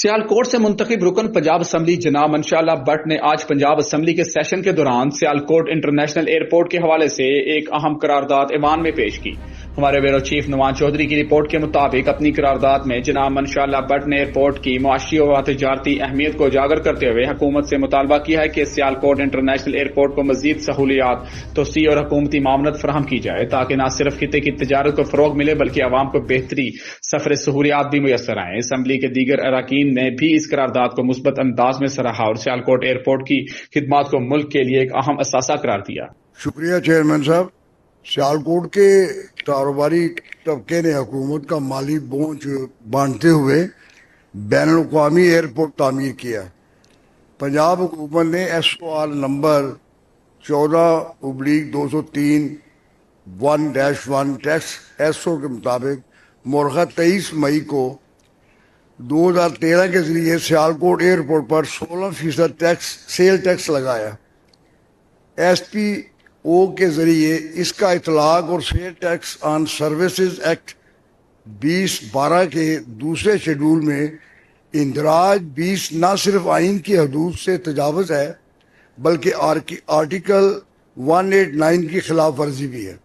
سیالکوٹ سے منتخب رکن پنجاب اسمبلی جناب منشا اللہ بٹ نے آج پنجاب اسمبلی کے سیشن کے دوران سیالکوٹ انٹرنیشنل ایئرپورٹ کے حوالے سے ایک اہم قرارداد ایوان میں پیش کی۔ ہمارے بیورو چیف نوان چودھری کی رپورٹ کے مطابق اپنی قرارداد میں جناب منشا اللہ بٹ نے ایئرپورٹ کی معاشی و تجارتی اہمیت کو اجاگر کرتے ہوئے حکومت سے مطالبہ کیا ہے کہ سیالکوٹ انٹرنیشنل ایئرپورٹ کو مزید سہولیات، توسیع اور حکومتی معاونت فراہم کی جائے تاکہ نہ صرف خطے کی تجارت کو فروغ ملے بلکہ عوام کو بہتری سفر سہولیات بھی میسر آئیں۔ اسمبلی کے دیگر اراکین نے بھی اس قرارداد کو مثبت انداز میں سراہا اور سیالکوٹ ایئرپورٹ کی خدمات کو ملک کے لیے ایک اہم اثاثہ قرار دیا۔ شکریہ چیئرمین صاحب۔ سیالکوٹ کے کاروباری طبقے نے حکومت کا مالی بوجھ بانٹتے ہوئے بین الاقوامی ایئرپورٹ تعمیر کیا۔ پنجاب حکومت نے SOR نمبر 14/203 1-1 ٹیکس SO کے مطابق مورخہ 23 مئی کو 2013 کے ذریعے سیالکوٹ ایئرپورٹ پر 16% سیل ٹیکس لگایا۔ SPO کے ذریعے اس کا اطلاق اور sale tax on services act 2012 کے دوسرے شیڈول میں اندراج 20 نہ صرف آئین کی حدود سے تجاوز ہے بلکہ آرٹیکل 189 کی خلاف ورزی بھی ہے۔